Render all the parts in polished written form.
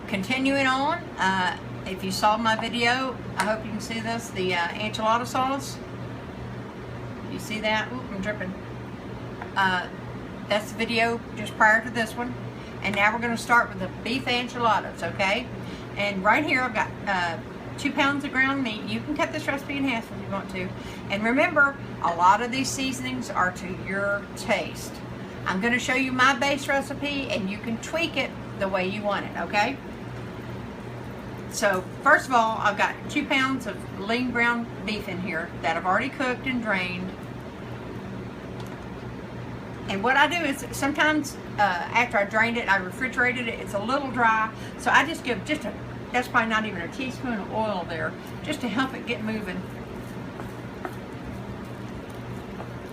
continuing on, if you saw my video, I hope you can see this, the enchilada sauce. You see that? Ooh, I'm dripping. That's the video just prior to this one. And now we're going to start with the beef enchiladas, okay? And right here I've got 2 pounds of ground meat. You can cut this recipe in half if you want to. And remember, a lot of these seasonings are to your taste. I'm going to show you my base recipe and you can tweak it the way you want it, okay? So first of all, I've got 2 pounds of lean ground beef in here that I've already cooked and drained. And what I do is sometimes after I drained it, I refrigerated it, it's a little dry. So I just give just that's probably not even a teaspoon of oil there, just to help it get moving.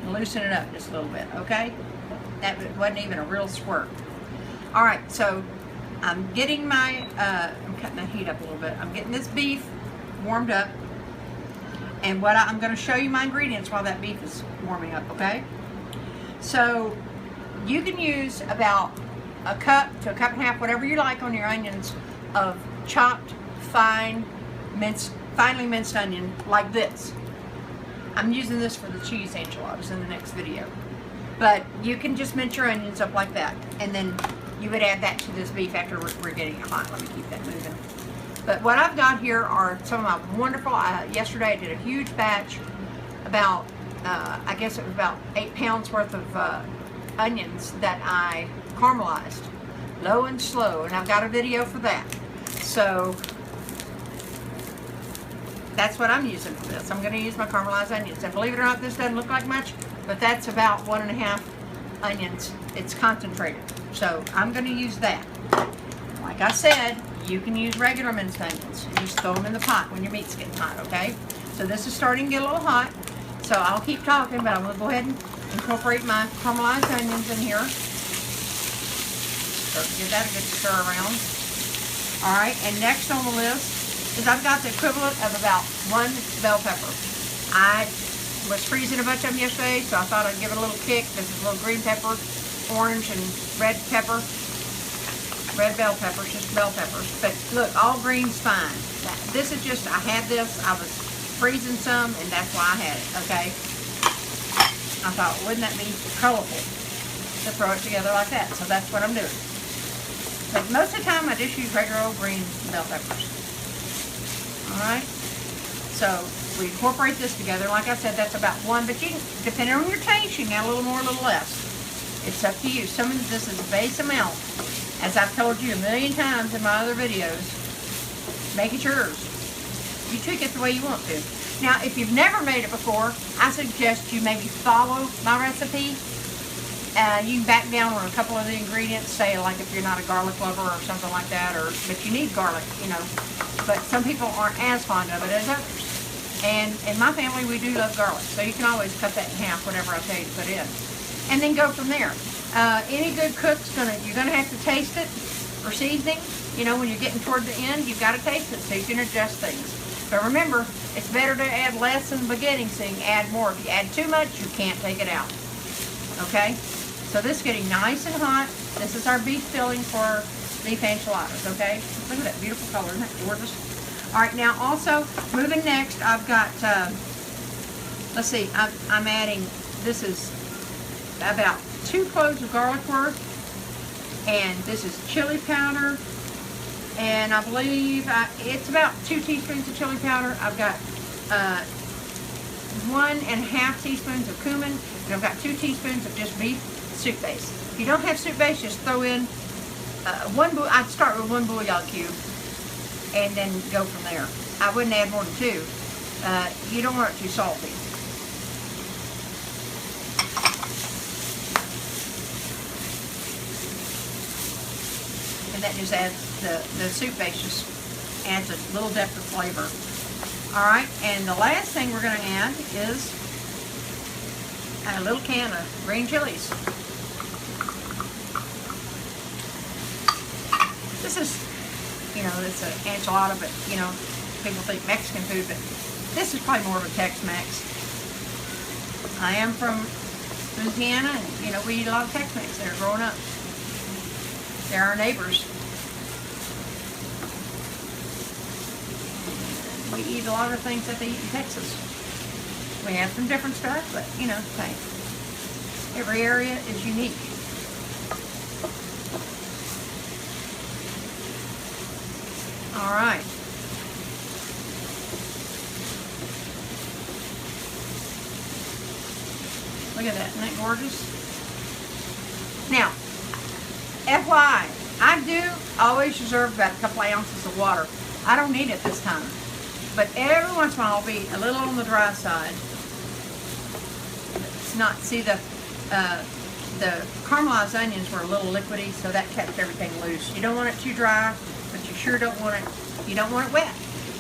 Loosen it up just a little bit, okay? That wasn't even a real squirt. All right, so I'm getting my, I'm cutting the heat up a little bit. I'm getting this beef warmed up. And what I'm gonna show you my ingredients while that beef is warming up, okay? So you can use about a cup to a cup and a half, whatever you like on your onions, of chopped, finely minced onion like this. I'm using this for the cheese enchiladas in the next video. But you can just mince your onions up like that. And then you would add that to this beef after we're getting it hot. Let me keep that moving. But what I've got here are some of my wonderful, yesterday I did a huge batch, about, I guess it was about 8 pounds worth of onions that I caramelized, low and slow, and I've got a video for that. So that's what I'm using for this. I'm going to use my caramelized onions, and believe it or not, this doesn't look like much, but that's about 1.5 onions. It's concentrated, so I'm going to use that. Like I said, you can use regular minced onions. You just throw them in the pot when your meat's getting hot, okay? So this is starting to get a little hot, so I'll keep talking, but I'm going to go ahead and incorporate my caramelized onions in here. Start to give that a good stir around. All right, and next on the list is I've got the equivalent of about 1 bell pepper. I was freezing a bunch of them yesterday, so I thought I'd give it a little kick. This is a little green pepper, orange, and red pepper. Red bell peppers, just bell peppers. But look, all green's fine. This is just, I had this, I was freezing some, and that's why I had it, okay? I thought, wouldn't that be colorful to throw it together like that? So that's what I'm doing. But most of the time, I just use regular old green bell peppers. Alright? So, we incorporate this together. Like I said, that's about 1, but you can, depending on your taste, you can add a little more, a little less. It's up to you. Some of this is a base amount. As I've told you a million times in my other videos, make it yours. You tweak it the way you want to. Now, if you've never made it before, I suggest you maybe follow my recipe. You can back down on a couple of the ingredients, say like if you're not a garlic lover or something like that, but you need garlic, you know. But some people aren't as fond of it as others. And in my family, we do love garlic, so you can always cut that in half, whatever I tell you to put in. And then go from there. Any good cook's you're gonna have to taste it for seasoning. You know, when you're getting toward the end, you've got to taste it so you can adjust things. But remember, it's better to add less in the beginning so you can add more. If you add too much, you can't take it out. Okay? So this is getting nice and hot. This is our beef filling for beef enchiladas, okay? Look at that beautiful color. Isn't that gorgeous? All right, now also, moving next, I've got, let's see, I'm adding, this is about 2 cloves of garlic worth, and this is chili powder, and I believe it's about 2 teaspoons of chili powder. I've got 1.5 teaspoons of cumin, and I've got 2 teaspoons of just beef soup base. If you don't have soup base, just throw in I'd start with 1 bouillon cube and then go from there. I wouldn't add more than 2. You don't want it too salty. And that just adds, the soup base just adds a little depth of flavor. Alright, and the last thing we're going to add is a little can of green chilies. This is, you know, it's an enchilada, but, you know, people think Mexican food, but this is probably more of a Tex-Mex. I am from Louisiana, and, you know, we eat a lot of Tex-Mex there growing up. They're our neighbors. we eat a lot of things that they eat in Texas. We have some different stuff, but you know, hey, every area is unique. All right. Look at that, isn't that gorgeous? Now, FYI, I do always reserve about a couple of ounces of water. I don't need it this time. But every once in a while I'll be a little on the dry side. It's not, see the caramelized onions were a little liquidy, so that kept everything loose. You don't want it too dry, but you sure don't want it, you don't want it wet.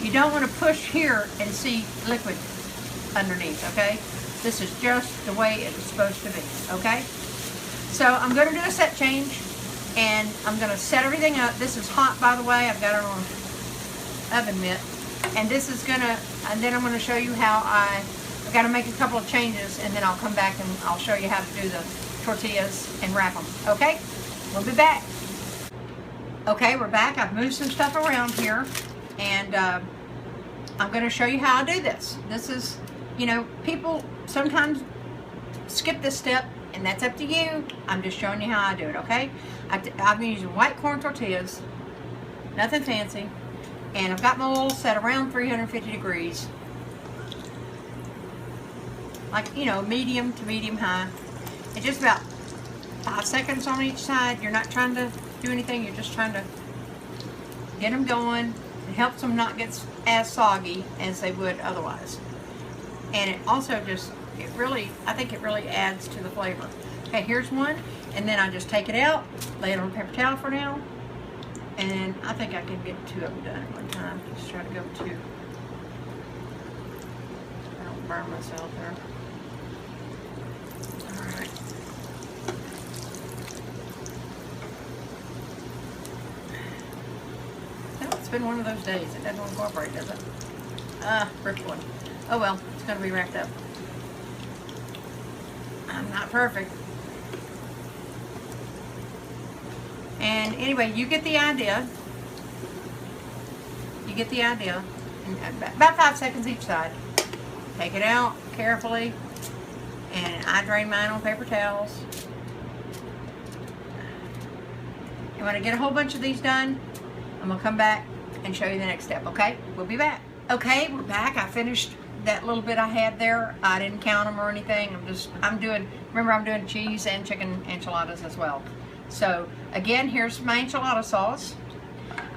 You don't want to push here and see liquid underneath, okay? This is just the way it's supposed to be, okay? So I'm going to do a set change, and I'm going to set everything up. This is hot, by the way. I've got it on oven mitt. And this is going to, and then I'm going to show you how I've got to make a couple of changes, and then I'll come back and I'll show you how to do the tortillas and wrap them, okay? We'll be back. Okay, we're back. I've moved some stuff around here, and I'm going to show you how I do this. This is, you know, people sometimes skip this step, and that's up to you. I'm just showing you how I do it, okay? I've been using white corn tortillas, nothing fancy, and I've got my oil set around 350 degrees, like, you know, medium to medium high, and just about 5 seconds on each side. You're not trying to do anything, you're just trying to get them going. It helps them not get as soggy as they would otherwise. And it also just, it really, I think it really adds to the flavor. Okay, here's one, and then I just take it out, lay it on a paper towel for now, and I think I can get 2 of them done at one time. Just try to go 2. I don't burn myself there. Alright. Oh, it's been one of those days. It doesn't want to cooperate, does it? Ripped one. Oh well, it's going to be wrapped up. I'm not perfect. And anyway, you get the idea. You get the idea. And about 5 seconds each side. Take it out carefully. And I drain mine on paper towels. And when I get a whole bunch of these done, I'm going to come back and show you the next step, okay? We'll be back. Okay, we're back. I finished that little bit I had there. I didn't count them or anything. I'm doing cheese and chicken enchiladas as well. So again, here's my enchilada sauce.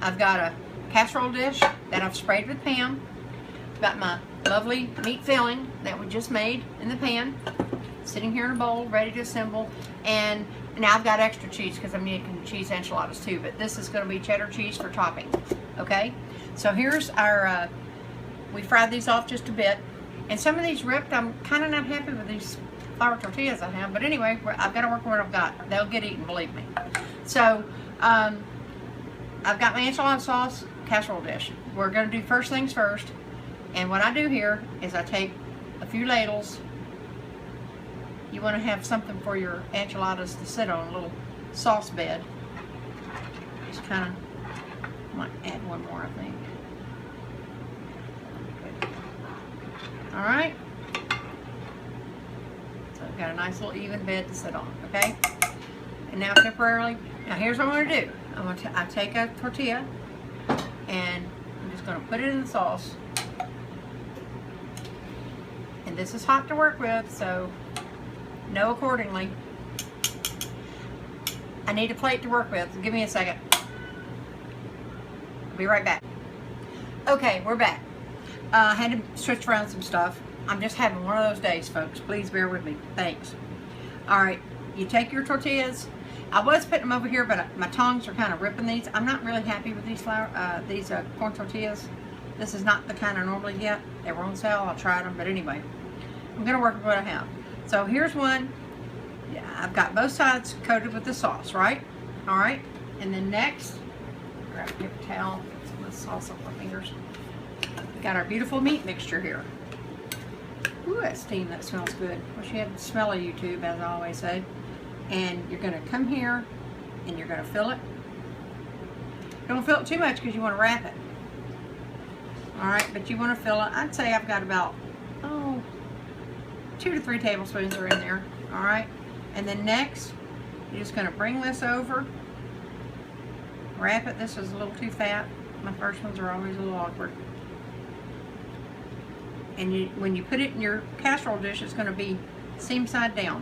I've got a casserole dish that I've sprayed with Pam. Got my lovely meat filling that we just made in the pan, sitting here in a bowl, ready to assemble. And now I've got extra cheese because I'm making cheese enchiladas too, but this is going to be cheddar cheese for topping. Okay, so here's our, we fried these off just a bit. And some of these ripped, I'm kind of not happy with these flour tortillas I have, but anyway, I've got to work with what I've got. They'll get eaten, believe me. So, I've got my enchilada sauce casserole dish. We're going to do first things first. And what I do here is I take a few ladles. You want to have something for your enchiladas to sit on, a little sauce bed. Just kind of, might add one more, I think. All right. So I've got a nice little even bed to sit on, okay? And now temporarily, now here's what I'm going to do. I take a tortilla and I'm just going to put it in the sauce. And this is hot to work with, so know accordingly. I need a plate to work with. Give me a second. I'll be right back. Okay, we're back. I had to switch around some stuff. I'm just having one of those days, folks. Please bear with me. Thanks. All right, you take your tortillas. I was putting them over here, but my tongs are kind of ripping these. I'm not really happy with these corn tortillas. This is not the kind I normally get. They were on sale. I tried them, but anyway, I'm going to work with what I have. So here's one. Yeah, I've got both sides coated with the sauce, right? All right. And then next, grab a paper towel, get some of the sauce off my fingers. We got our beautiful meat mixture here. Ooh, that steam, that smells good. Wish you had the smell of YouTube, as I always say. And you're going to come here and you're going to fill it. Don't fill it too much because you want to wrap it. All right, but you want to fill it. I'd say I've got about 2 to 3 tablespoons are in there. All right, and then next you're just going to bring this over, wrap it. This is a little too fat. My first ones are always a little awkward. And when you put it in your casserole dish, it's going to be seam side down.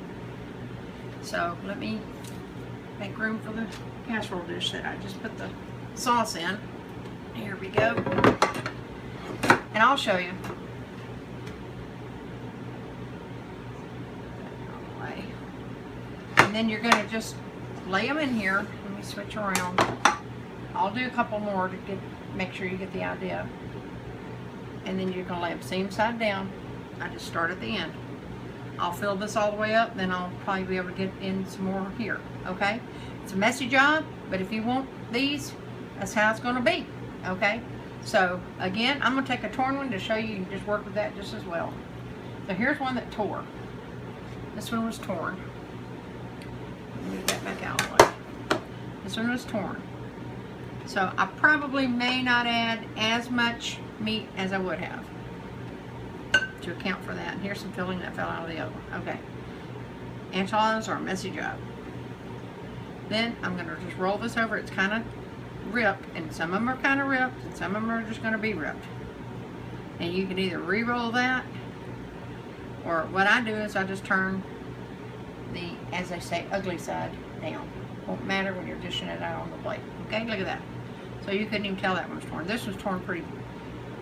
So let me make room for the casserole dish that I just put the sauce in. Here we go. And I'll show you. And then you're going to just lay them in here. Let me switch around. I'll do a couple more to make sure you get the idea. And then you're going to lay them seam side down. I just start at the end. I'll fill this all the way up, then I'll probably be able to get in some more here, okay? It's a messy job, but if you want these, that's how it's going to be, okay? So, again, I'm going to take a torn one to show you. You can just work with that just as well. So here's one that tore. This one was torn. Move that back out of the way. This one was torn. So I probably may not add as much meat as I would have to account for that. And here's some filling that fell out of the other one. Okay. Enchiladas are a messy job. Then I'm going to just roll this over. It's kind of ripped, and some of them are kind of ripped, and some of them are just going to be ripped. And you can either re-roll that, or what I do is I just turn the, as they say, ugly side down. Won't matter when you're dishing it out on the plate. Okay, look at that. So you couldn't even tell that one was torn. This was torn pretty.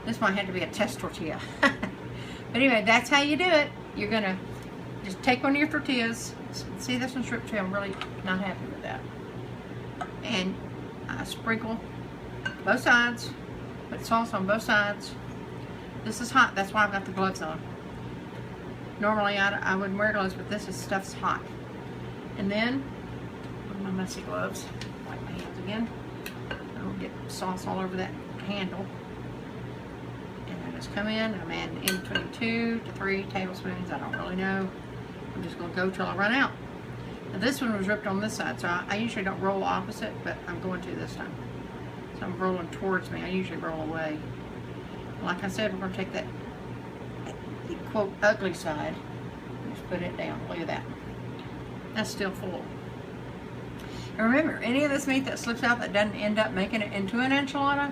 This one had to be a test tortilla. But anyway, that's how you do it. You're gonna just take one of your tortillas. See, this one's ripped too. I'm really not happy with that. And I sprinkle both sides. Put sauce on both sides. This is hot. That's why I've got the gloves on. Normally I wouldn't wear gloves, but this stuff's hot. And then my messy gloves. Wipe my hands again. I don't get sauce all over that handle. And I just come in. I'm adding in between 2 to 3 tablespoons. I don't really know. I'm just going to go till I run out. Now this one was ripped on this side, so I usually don't roll opposite, but I'm going to this time. So I'm rolling towards me. I usually roll away. Like I said, we're going to take that the quote ugly side. Just put it down. Look at that. That's still full. And remember, any of this meat that slips out that doesn't end up making it into an enchilada,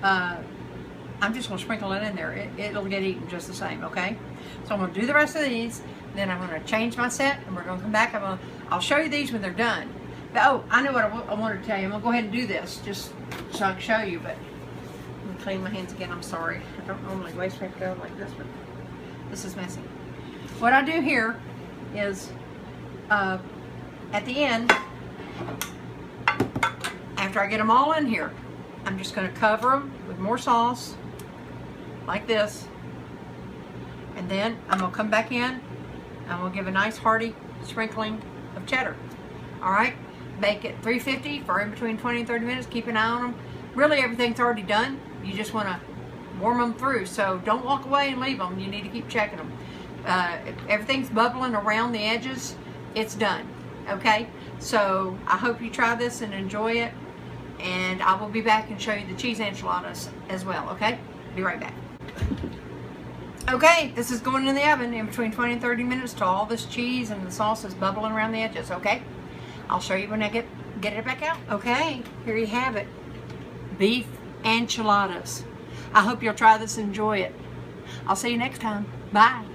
I'm just going to sprinkle it in there. It'll get eaten just the same, okay? So I'm going to do the rest of these, then I'm going to change my set, and we're going to come back. I'll show you these when they're done. But, oh, I know what I wanted to tell you. I'm going to go ahead and do this just so I can show you, but let me clean my hands again. I'm sorry. I don't normally waste paper like this, but this is messy. What I do here is, at the end, after I get them all in here, I'm just going to cover them with more sauce, like this. And then I'm going to come back in, and I'm going to give a nice hearty sprinkling of cheddar. Alright? Bake it 350 for in between 20 and 30 minutes. Keep an eye on them. Really, everything's already done. You just want to warm them through. So don't walk away and leave them. You need to keep checking them. If everything's bubbling around the edges, it's done. Okay? So I hope you try this and enjoy it. And I will be back and show you the cheese enchiladas as well. Okay? Be right back. Okay, this is going in the oven in between 20 and 30 minutes till all this cheese and the sauce is bubbling around the edges, okay? I'll show you when I get it back out. Okay, here you have it. Beef enchiladas. I hope you'll try this and enjoy it. I'll see you next time. Bye.